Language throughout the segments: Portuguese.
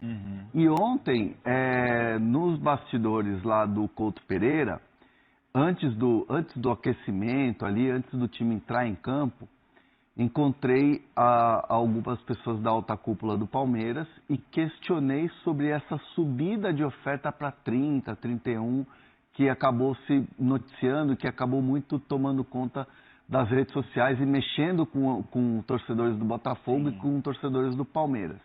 Uhum. E ontem, nos bastidores lá do Couto Pereira, antes do aquecimento ali, antes do time entrar em campo, encontrei algumas pessoas da alta cúpula do Palmeiras e questionei sobre essa subida de oferta para 30, 31, que acabou se noticiando, que acabou muito tomando conta das redes sociais e mexendo com torcedores do Botafogo. Sim. E com torcedores do Palmeiras.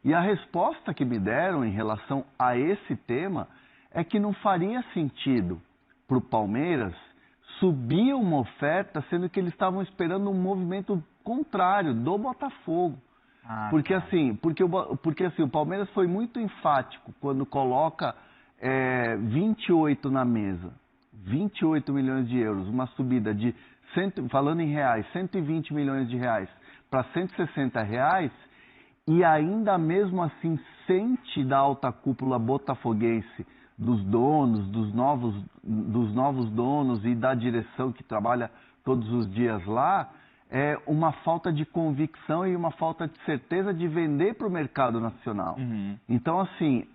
E a resposta que me deram em relação a esse tema é que não faria sentido para o Palmeiras subir uma oferta, sendo que eles estavam esperando um movimento contrário do Botafogo. Porque o Palmeiras foi muito enfático quando coloca 28 na mesa, 28 milhões de euros, uma subida de, falando em reais, 120 milhões de reais para 160 reais, e ainda mesmo assim sente da alta cúpula botafoguense, dos donos, dos novos donos e da direção que trabalha todos os dias lá, uma falta de convicção e uma falta de certeza de vender para o mercado nacional. Uhum. Então, assim,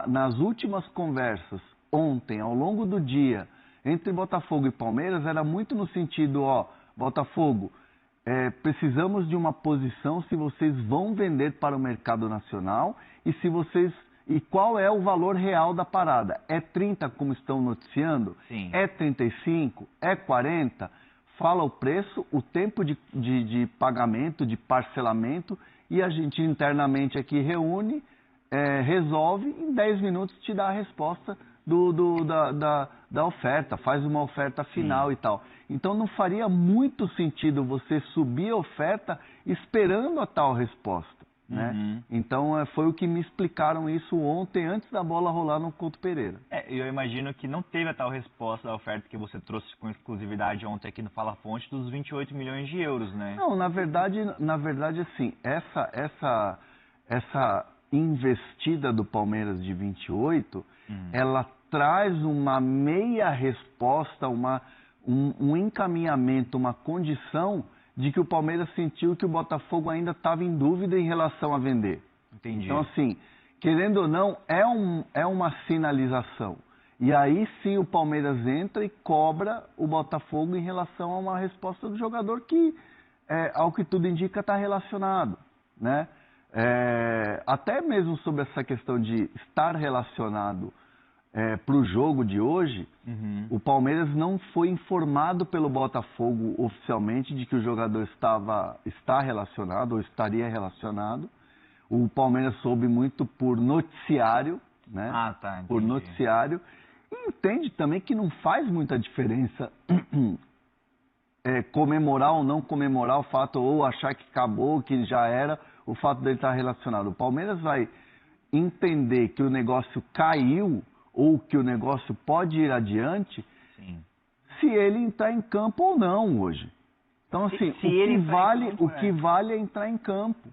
nas últimas conversas, ontem, ao longo do dia, entre Botafogo e Palmeiras, era muito no sentido, Botafogo, precisamos de uma posição se vocês vão vender para o mercado nacional e qual é o valor real da parada. É 30, como estão noticiando? Sim. É 35? É 40? Fala o preço, o tempo de pagamento, de parcelamento, e a gente internamente aqui reúne, resolve, em 10 minutos te dá a resposta da oferta, faz uma oferta final. Sim. E tal. Então não faria muito sentido você subir a oferta esperando a tal resposta. Né? Uhum. Então foi o que me explicaram isso ontem, antes da bola rolar no Couto Pereira. Eu imagino que não teve a tal resposta da oferta que você trouxe com exclusividade ontem aqui no Fala Fonte dos 28 milhões de euros, né? Não, na verdade assim, essa investida do Palmeiras de 28, ela traz uma meia resposta, um encaminhamento, uma condição de que o Palmeiras sentiu que o Botafogo ainda estava em dúvida em relação a vender. Entendi. Então, assim, querendo ou não, é uma sinalização. E aí sim o Palmeiras entra e cobra o Botafogo em relação a uma resposta do jogador que, ao que tudo indica, está relacionado. Né? Até mesmo sobre essa questão de estar relacionado para o jogo de hoje, o Palmeiras não foi informado pelo Botafogo oficialmente de que o jogador está relacionado ou estaria relacionado. O Palmeiras soube muito por noticiário, né? Tá, por noticiário. E entende também que não faz muita diferença comemorar ou não comemorar o fato, ou achar que acabou, que já era, o fato dele estar relacionado. O Palmeiras vai entender que o negócio caiu ou que o negócio pode ir adiante, sim, se ele entrar em campo ou não hoje. Então, assim, o que vale é entrar em campo.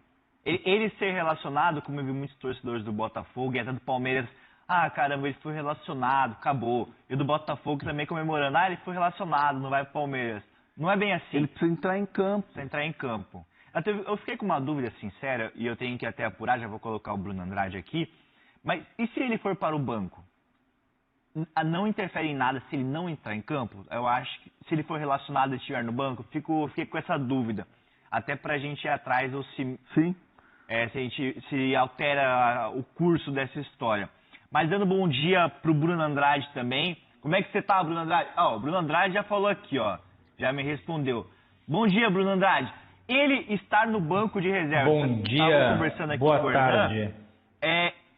Ele ser relacionado, como eu vi muitos torcedores do Botafogo e até do Palmeiras, caramba, ele foi relacionado, acabou. E o do Botafogo também comemorando, ele foi relacionado, não vai pro Palmeiras. Não é bem assim. Ele precisa entrar em campo. Precisa entrar em campo. Eu fiquei com uma dúvida sincera, e eu tenho que até apurar, já vou colocar o Bruno Andrade aqui, mas e se ele for para o banco? Não interfere em nada se ele não entrar em campo? Eu acho que se ele for relacionado e estiver no banco, fiquei com essa dúvida. Até pra gente ir atrás ou se... Sim. Se altera o curso dessa história. Mas dando bom dia pro Bruno Andrade também. Como é que você tá, Bruno Andrade? O Bruno Andrade já falou aqui, já me respondeu. Bom dia, Bruno Andrade. Ele estar no banco de reservas. Bom dia, conversando aqui boa tarde.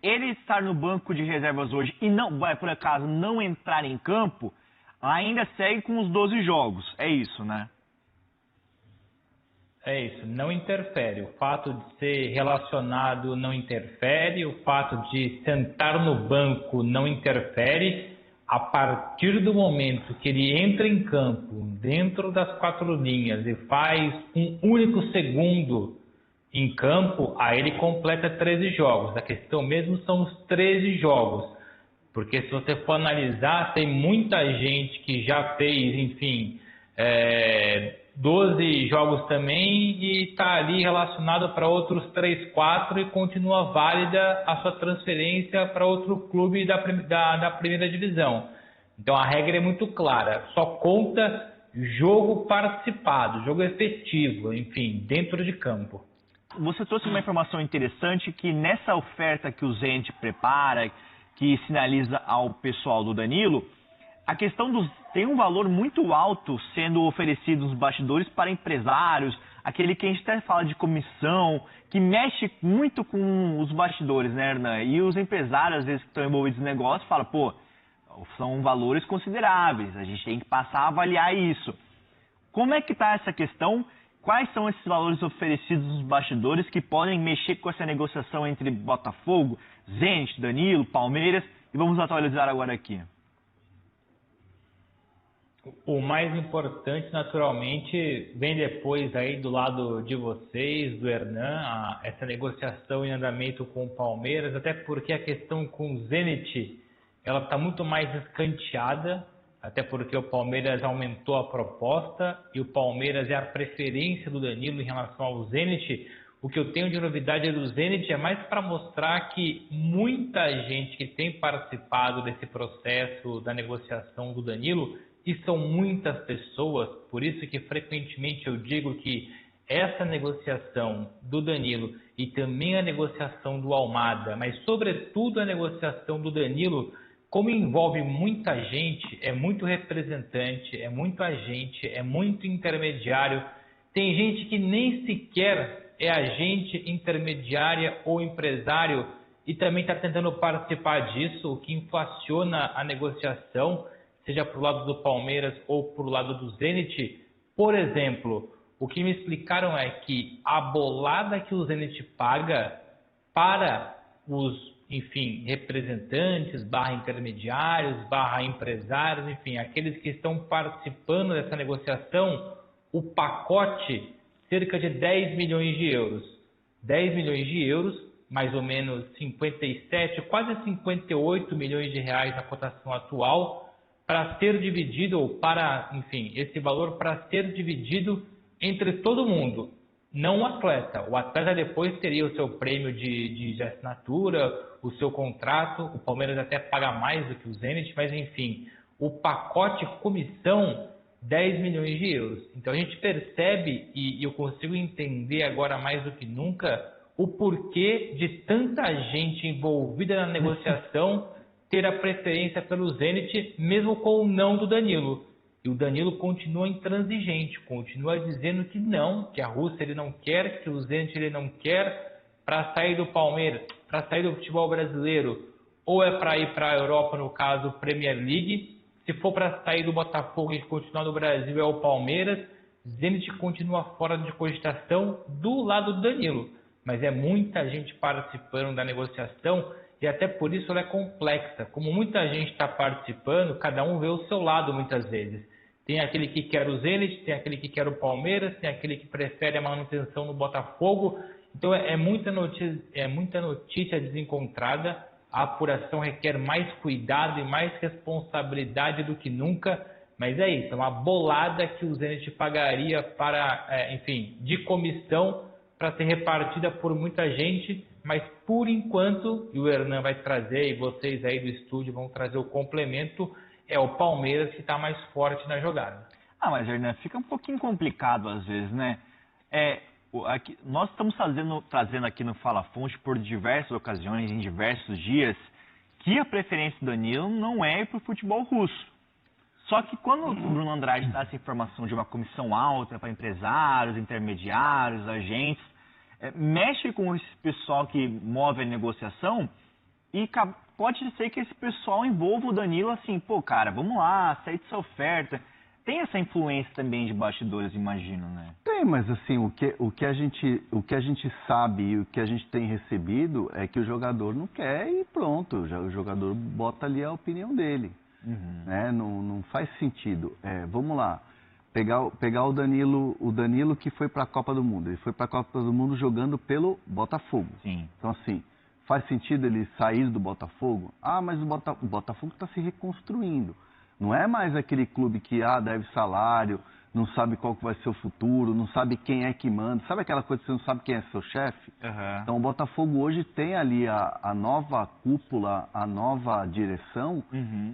Ele estar no banco de reservas hoje e não, por acaso, não entrar em campo, ainda segue com os 12 jogos. É isso, né? É isso, não interfere. O fato de ser relacionado não interfere, o fato de sentar no banco não interfere. A partir do momento que ele entra em campo, dentro das 4 linhas, e faz um único segundo em campo, aí ele completa 13 jogos. A questão mesmo são os 13 jogos. Porque se você for analisar, tem muita gente que já fez, enfim, 12 jogos também e está ali relacionado para outros 3, 4 e continua válida a sua transferência para outro clube da primeira divisão. Então a regra é muito clara, só conta jogo participado, jogo efetivo, enfim, dentro de campo. Você trouxe uma informação interessante que nessa oferta que o Zenit prepara, que sinaliza ao pessoal do Danilo, a questão tem um valor muito alto sendo oferecido nos bastidores para empresários, aquele que a gente até fala de comissão, que mexe muito com os bastidores, né, Hernan? E os empresários, às vezes, que estão envolvidos no negócio, falam, pô, são valores consideráveis, a gente tem que passar a avaliar isso. Como é que está essa questão? Quais são esses valores oferecidos nos bastidores que podem mexer com essa negociação entre Botafogo, Zenit, Danilo, Palmeiras? E vamos atualizar agora aqui. O mais importante, naturalmente, vem depois aí do lado de vocês, do Hernan, essa negociação em andamento com o Palmeiras, até porque a questão com o Zenit, ela está muito mais escanteada, até porque o Palmeiras aumentou a proposta e o Palmeiras é a preferência do Danilo em relação ao Zenit. O que eu tenho de novidade do Zenit é mais para mostrar que muita gente que tem participado desse processo da negociação do Danilo, e são muitas pessoas, por isso que frequentemente eu digo que essa negociação do Danilo e também a negociação do Almada, mas sobretudo a negociação do Danilo, como envolve muita gente, é muito representante, é muito agente, é muito intermediário, tem gente que nem sequer é agente, intermediária ou empresário e também está tentando participar disso, o que inflaciona a negociação, seja para o lado do Palmeiras ou para o lado do Zenit. Por exemplo, o que me explicaram é que a bolada que o Zenit paga para os, enfim, representantes, /intermediários, /empresários, enfim, aqueles que estão participando dessa negociação, o pacote, cerca de 10 milhões de euros. 10 milhões de euros, mais ou menos 57, quase 58 milhões de reais na cotação atual, para ser dividido, ou para, enfim, esse valor para ser dividido entre todo mundo, não o atleta. O atleta depois teria o seu prêmio de assinatura, o seu contrato, o Palmeiras até paga mais do que o Zenit, mas enfim, o pacote comissão, 10 milhões de euros. Então a gente percebe, e eu consigo entender agora mais do que nunca, o porquê de tanta gente envolvida na negociação ter a preferência pelo Zenit, mesmo com o não do Danilo. E o Danilo continua intransigente, continua dizendo que não, que a Rússia ele não quer, que o Zenit ele não quer, para sair do Palmeiras, para sair do futebol brasileiro, ou é para ir para a Europa, no caso Premier League. Se for para sair do Botafogo e continuar no Brasil, é o Palmeiras. Zenit continua fora de cogitação do lado do Danilo. Mas é muita gente participando da negociação, e até por isso ela é complexa. Como muita gente está participando, cada um vê o seu lado muitas vezes. Tem aquele que quer o Zenit, tem aquele que quer o Palmeiras, tem aquele que prefere a manutenção no Botafogo. Então é muita notícia desencontrada. A apuração requer mais cuidado e mais responsabilidade do que nunca. Mas é isso, é uma bolada que o Zenit pagaria para, enfim, de comissão para ser repartida por muita gente. Mas por enquanto, e o Hernan vai trazer, e vocês aí do estúdio vão trazer o complemento, é o Palmeiras que está mais forte na jogada. Mas Hernan, fica um pouquinho complicado às vezes, né? Nós estamos trazendo aqui no Fala Fonte por diversas ocasiões, em diversos dias, que a preferência do Danilo não é para o futebol russo. Só que quando o Bruno Andrade dá essa informação de uma comissão alta para empresários, intermediários, agentes, mexe com esse pessoal que move a negociação e pode ser que esse pessoal envolva o Danilo assim, pô, cara, vamos lá, aceita essa oferta. Tem essa influência também de bastidores, imagino, né? Tem, mas assim, o que a gente sabe e o que a gente tem recebido é que o jogador não quer e pronto, o jogador bota ali a opinião dele. Né? Não faz sentido. Vamos lá. Pegar o Danilo que foi para a Copa do Mundo. Ele foi para a Copa do Mundo jogando pelo Botafogo. Sim. Então, assim, faz sentido ele sair do Botafogo? Mas o Botafogo está se reconstruindo. Não é mais aquele clube que deve salário, não sabe qual que vai ser o futuro, não sabe quem é que manda. Sabe aquela coisa que você não sabe quem é seu chefe? Uhum. Então o Botafogo hoje tem ali a nova cúpula, a nova direção,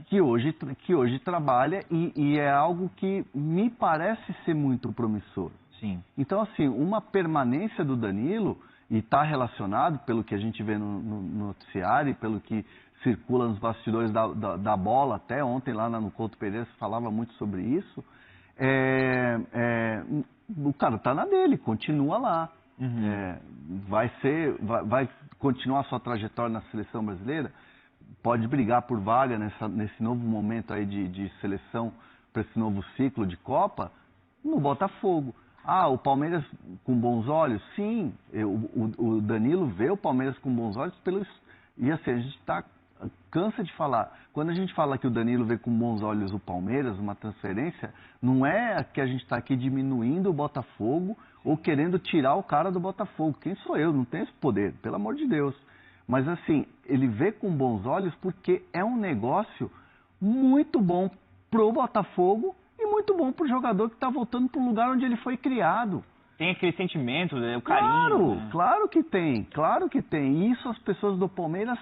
que hoje trabalha e é algo que me parece ser muito promissor. Sim. Então, assim, uma permanência do Danilo, e está relacionado pelo que a gente vê no noticiário e pelo que circula nos bastidores da bola, até ontem lá no Couto Pereira se falava muito sobre isso, o cara está na dele, continua lá. Vai continuar a sua trajetória na seleção brasileira, pode brigar por vaga nesse novo momento aí de seleção para esse novo ciclo de Copa no Botafogo. Ah, o Palmeiras com bons olhos? Sim, o Danilo vê o Palmeiras com bons olhos e assim, a gente cansa de falar. Quando a gente fala que o Danilo vê com bons olhos o Palmeiras, uma transferência, não é que a gente está aqui diminuindo o Botafogo ou querendo tirar o cara do Botafogo. Quem sou eu? Não tenho esse poder, pelo amor de Deus. Mas assim, ele vê com bons olhos porque é um negócio muito bom pro Botafogo e muito bom pro jogador que está voltando para o lugar onde ele foi criado. Tem aquele sentimento, o carinho. Claro, né? claro que tem, claro que tem. E isso as pessoas do Palmeiras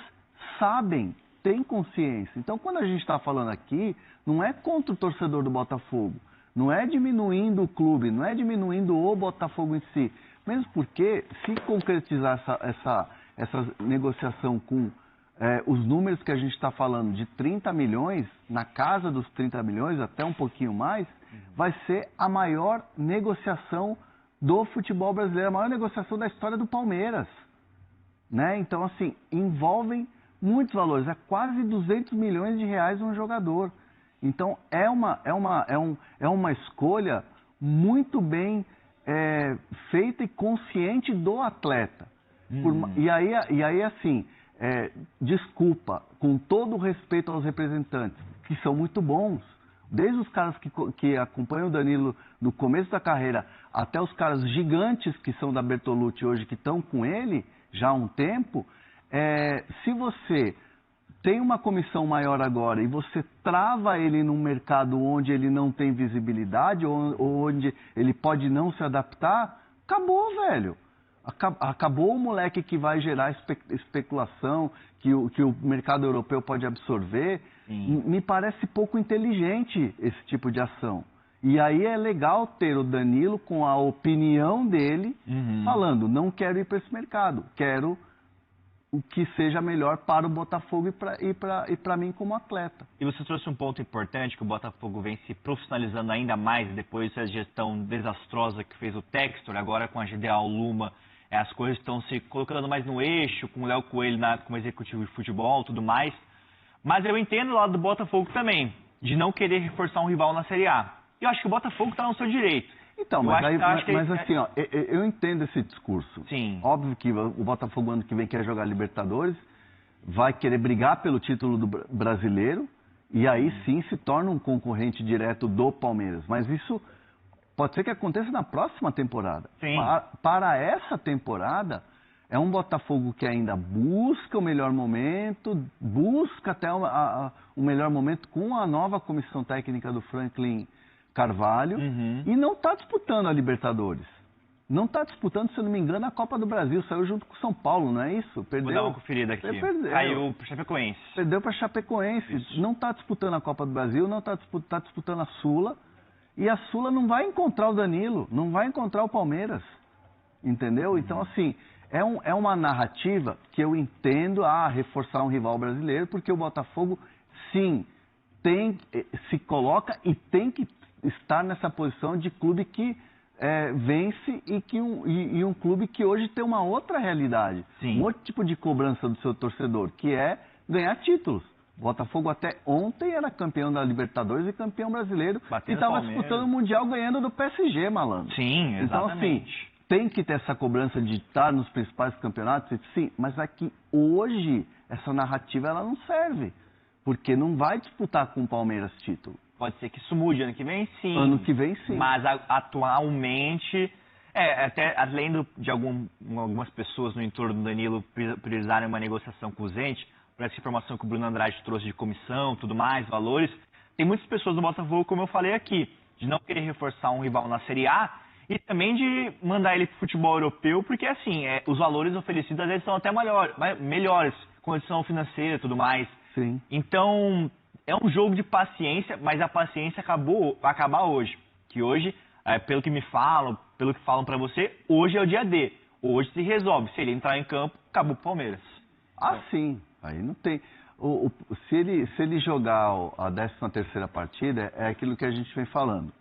sabem, têm consciência. Então, quando a gente está falando aqui, não é contra o torcedor do Botafogo, não é diminuindo o clube, não é diminuindo o Botafogo em si. Mesmo porque, se concretizar essa negociação com os números que a gente está falando de 30 milhões, na casa dos 30 milhões, até um pouquinho mais, vai ser a maior negociação do futebol brasileiro, a maior negociação da história do Palmeiras. Né? Então, assim, envolvem muitos valores, é quase 200 milhões de reais um jogador. Então, é uma escolha muito bem feita e consciente do atleta. E aí assim, desculpa, com todo o respeito aos representantes, que são muito bons, desde os caras que acompanham o Danilo no começo da carreira, até os caras gigantes que são da Bertolucci hoje, que estão com ele já há um tempo, se você tem uma comissão maior agora e você trava ele num mercado onde ele não tem visibilidade, ou onde ele pode não se adaptar, acabou, velho. Acabou o moleque que vai gerar especulação, que o mercado europeu pode absorver. Me parece pouco inteligente esse tipo de ação. E aí é legal ter o Danilo com a opinião dele, falando, não quero ir para esse mercado, quero o que seja melhor para o Botafogo e para mim como atleta. E você trouxe um ponto importante, que o Botafogo vem se profissionalizando ainda mais depois da gestão desastrosa que fez o Textor, agora com a GDA Luma, as coisas estão se colocando mais no eixo, com o Léo Coelho como executivo de futebol e tudo mais. Mas eu entendo o lado do Botafogo também, de não querer reforçar um rival na Série A. Eu acho que o Botafogo está no seu direito. Então, mas assim, ó, eu entendo esse discurso. Sim. Óbvio que o Botafogo ano que vem quer jogar Libertadores, vai querer brigar pelo título do brasileiro, e aí sim se torna um concorrente direto do Palmeiras. Mas isso pode ser que aconteça na próxima temporada. Sim. Para essa temporada, é um Botafogo que ainda busca o melhor momento, busca até o melhor momento com a nova comissão técnica do Franklin Carvalho, e não está disputando a Libertadores. Não está disputando, se eu não me engano, a Copa do Brasil. Saiu junto com o São Paulo, não é isso? Perdeu. Vou dar uma conferida aqui. Caiu para Chapecoense. Perdeu para Chapecoense. Isso. Não está disputando a Copa do Brasil, não está disputando a Sula. E a Sula não vai encontrar o Danilo, não vai encontrar o Palmeiras. Entendeu? Então, assim, é uma narrativa que eu entendo reforçar um rival brasileiro, porque o Botafogo, sim, se coloca e tem que estar nessa posição de clube que vence e um clube que hoje tem uma outra realidade. Sim. Um outro tipo de cobrança do seu torcedor, que é ganhar títulos. O Botafogo até ontem era campeão da Libertadores e campeão brasileiro. Batendo e estava disputando o Mundial ganhando do PSG, malandro. Sim, exatamente. Então, assim, tem que ter essa cobrança de estar nos principais campeonatos, sim, mas é que hoje essa narrativa ela não serve. Porque não vai disputar com o Palmeiras título. Pode ser que isso mude ano que vem, sim. Ano que vem, sim. Mas atualmente, até além de algumas pessoas no entorno do Danilo priorizarem uma negociação com o Zente, por essa informação que o Bruno Andrade trouxe de comissão, tudo mais, valores, tem muitas pessoas no Botafogo, como eu falei aqui, de não querer reforçar um rival na Série A e também de mandar ele para o futebol europeu, porque assim, os valores oferecidos às vezes são até melhores, condição financeira e tudo mais. Sim. Então, é um jogo de paciência, mas a paciência vai acabar hoje. Que hoje, pelo que me falam, pelo que falam para você, hoje é o dia D. Hoje se resolve. Se ele entrar em campo, acabou o Palmeiras. Ah, sim. Aí não tem... Se ele jogar a 13ª partida, é aquilo que a gente vem falando.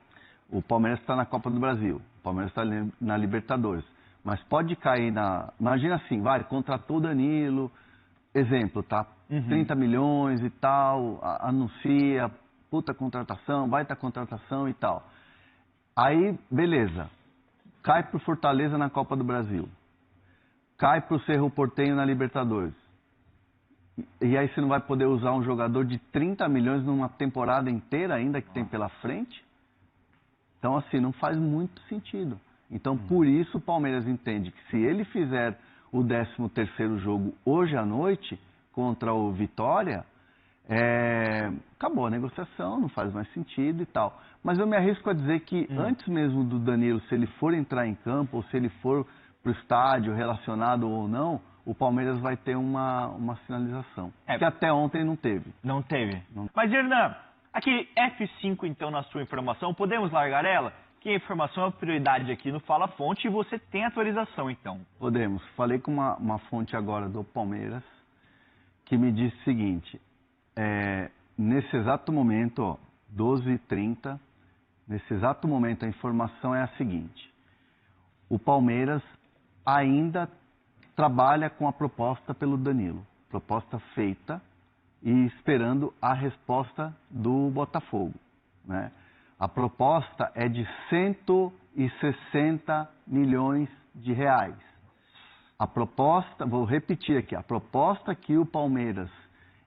O Palmeiras está na Copa do Brasil, o Palmeiras está na Libertadores. Mas pode cair na... Imagina assim, contratou o Danilo, exemplo, tá? 30 milhões e tal, anuncia, puta contratação, baita contratação e tal. Aí, beleza. Cai pro Fortaleza na Copa do Brasil. Cai pro Cerro Porteño na Libertadores. E aí você não vai poder usar um jogador de 30 milhões numa temporada inteira ainda que tem pela frente? Então, assim, não faz muito sentido. Então, por isso o Palmeiras entende que se ele fizer o 13º jogo hoje à noite contra o Vitória, acabou a negociação, não faz mais sentido e tal. Mas eu me arrisco a dizer que antes mesmo do Danilo, se ele for entrar em campo ou se ele for para o estádio relacionado ou não, o Palmeiras vai ter uma sinalização. Que até ontem não teve. Não teve. Mas, Hernan, aqui F5 então na sua informação, podemos largar ela? Que a informação é prioridade aqui no Fala Fonte e você tem atualização então. Podemos. Falei com uma fonte agora do Palmeiras que me disse o seguinte, nesse exato momento, ó, 12h30, nesse exato momento a informação é a seguinte, o Palmeiras ainda trabalha com a proposta pelo Danilo, proposta feita e esperando a resposta do Botafogo, né? A proposta é de 160 milhões de reais. A proposta, vou repetir aqui, a proposta que o Palmeiras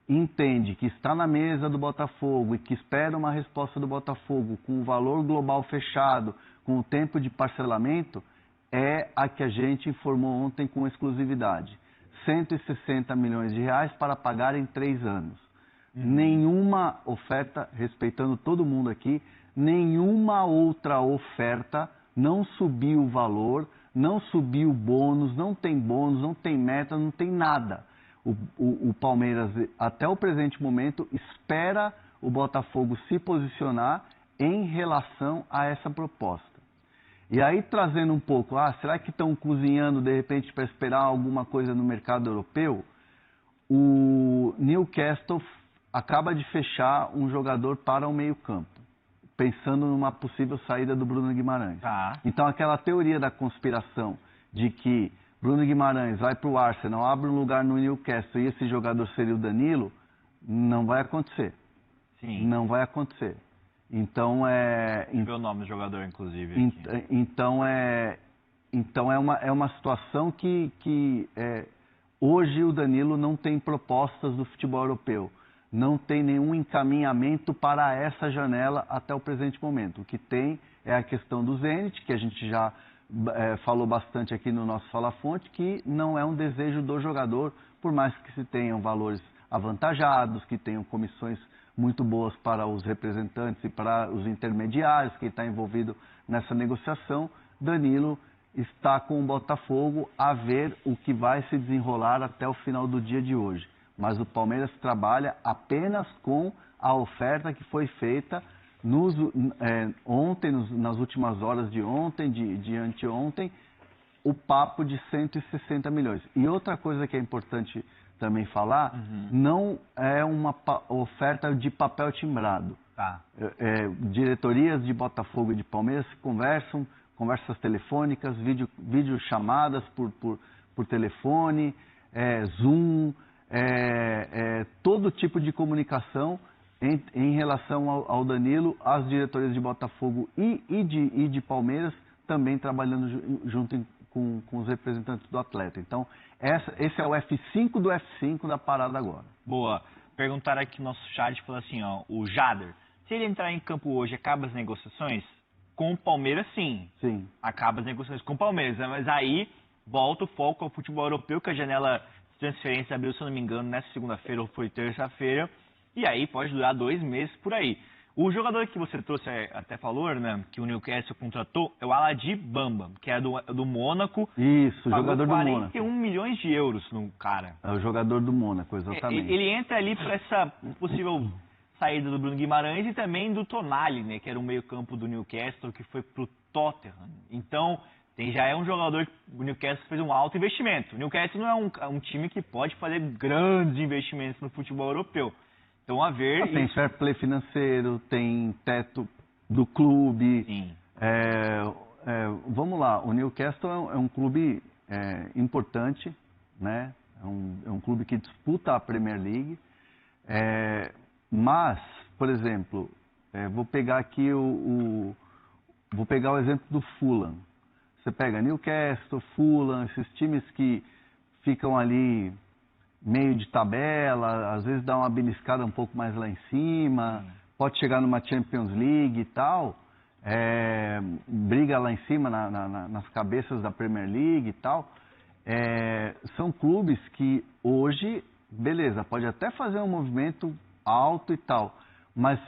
entende que está na mesa do Botafogo e que espera uma resposta do Botafogo com o valor global fechado, com o tempo de parcelamento, é a que a gente informou ontem com exclusividade. 160 milhões de reais para pagar em 3 anos. Nenhuma oferta, respeitando todo mundo aqui, nenhuma outra oferta, não subiu o valor, não subiu o bônus, não tem meta, não tem nada. O Palmeiras, até o presente momento, espera o Botafogo se posicionar em relação a essa proposta. E aí, trazendo um pouco, será que estão cozinhando, de repente, para esperar alguma coisa no mercado europeu? O Newcastle acaba de fechar um jogador para o meio-campo, pensando numa possível saída do Bruno Guimarães. Então, aquela teoria da conspiração de que Bruno Guimarães vai para o Arsenal, abre um lugar no Newcastle e esse jogador seria o Danilo, não vai acontecer. Sim. Não vai acontecer. Então, Vê o nome do jogador, inclusive. Então, é uma situação que hoje o Danilo não tem propostas do futebol europeu. Não tem nenhum encaminhamento para essa janela até o presente momento. O que tem é a questão do Zenit, que a gente já falou bastante aqui no nosso Fala Fonte, que não é um desejo do jogador, por mais que se tenham valores avantajados, que tenham comissões muito boas para os representantes e para os intermediários, quem está envolvido nessa negociação. Danilo está com o Botafogo a ver o que vai se desenrolar até o final do dia de hoje. Mas o Palmeiras trabalha apenas com a oferta que foi feita ontem, nas últimas horas de ontem, de anteontem, o papo de 160 milhões. E outra coisa que é importante também falar, não é uma oferta de papel timbrado. Diretorias de Botafogo e de Palmeiras conversas telefônicas, videochamadas por telefone, Zoom, todo tipo de comunicação em relação ao Danilo, as diretorias de Botafogo e de Palmeiras também trabalhando junto com os representantes do atleta. Então, esse é o F5 do F5 da parada agora. Boa. Perguntaram aqui no nosso chat, falou assim, o Jader, se ele entrar em campo hoje, acaba as negociações? Com o Palmeiras, sim. Sim. Acaba as negociações com o Palmeiras, né? Mas aí volta o foco ao futebol europeu, que a janela de transferência abriu, se eu não me engano, nessa segunda-feira ou foi terça-feira, e aí pode durar 2 meses por aí. O jogador que você trouxe, até falou, né, que o Newcastle contratou, é o Aladi Bamba, que é do Mônaco. Isso, jogador do Mônaco. 41 milhões de euros no cara. É o jogador do Mônaco, exatamente. Ele entra ali para essa possível saída do Bruno Guimarães e também do Tonali, né, que era o meio-campo do Newcastle, que foi pro Tottenham. Então, já é um jogador que o Newcastle fez um alto investimento. O Newcastle não é um time que pode fazer grandes investimentos no futebol europeu. Então, a ver... Tem fair play financeiro, tem teto do clube. Sim. Vamos lá, o Newcastle é um clube importante, né? É um clube que disputa a Premier League. Mas, por exemplo, vou pegar aqui vou pegar o exemplo do Fulham. Você pega Newcastle, Fulham, esses times que ficam ali meio de tabela, às vezes dá uma beliscada um pouco mais lá em cima, pode chegar numa Champions League e tal, briga lá em cima nas cabeças da Premier League e tal. São clubes que hoje, beleza, pode até fazer um movimento alto e tal, mas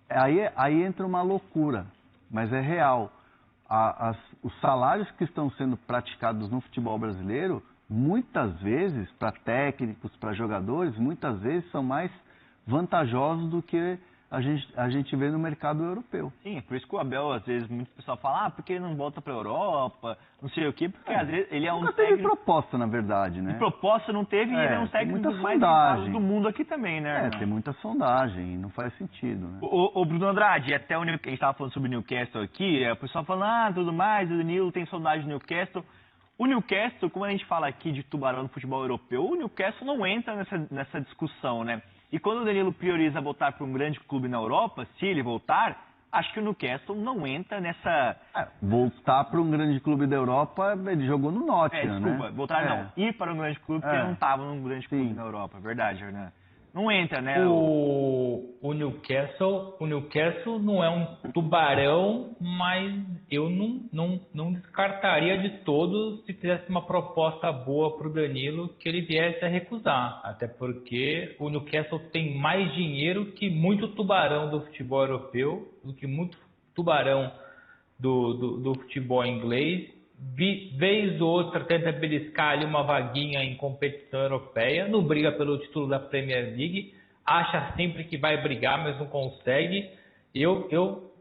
aí entra uma loucura, mas é real. Os salários que estão sendo praticados no futebol brasileiro, muitas vezes, para técnicos, para jogadores, muitas vezes são mais vantajosos do que a gente vê no mercado europeu. Sim, é por isso que o Abel, às vezes, muito pessoal fala, porque ele não volta para a Europa, não sei o quê, porque às vezes ele é um técnico... teve proposta, na verdade, né? E proposta não teve, e ele é um técnico dos mais sondagem do mundo aqui também, né? Tem muita sondagem, não faz sentido, né? O Bruno Andrade, até a gente estava falando sobre o Newcastle aqui, o pessoal falando, tudo mais, o Danilo tem sondagem do Newcastle. O Newcastle, como a gente fala aqui de tubarão no futebol europeu, o Newcastle não entra nessa discussão, né? E quando o Danilo prioriza voltar para um grande clube na Europa, se ele voltar, acho que o Newcastle não entra nessa... voltar para um grande clube da Europa, ele jogou no Nottingham, desculpa, né? voltar não, ir para um grande clube, porque ele não estava num grande clube na Europa, verdade, Hernan? Não entra, né? O Newcastle não é um tubarão, mas eu não descartaria de todo se fizesse uma proposta boa para o Danilo que ele viesse a recusar. Até porque o Newcastle tem mais dinheiro que muito tubarão do futebol europeu, do que muito tubarão do futebol inglês. Vez ou outra tenta beliscar ali uma vaguinha em competição europeia, não briga pelo título da Premier League, acha sempre que vai brigar, mas não consegue. Eu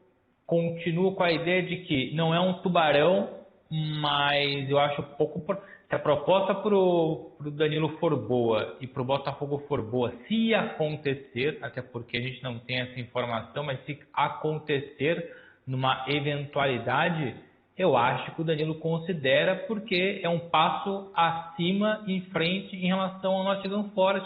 continuo com a ideia de que não é um tubarão, mas eu acho pouco... Se a proposta para o Danilo for boa e para o Botafogo for boa, se acontecer, até porque a gente não tem essa informação, mas se acontecer numa eventualidade... Eu acho que o Danilo considera porque é um passo acima, em frente, em relação ao Nottingham Forest.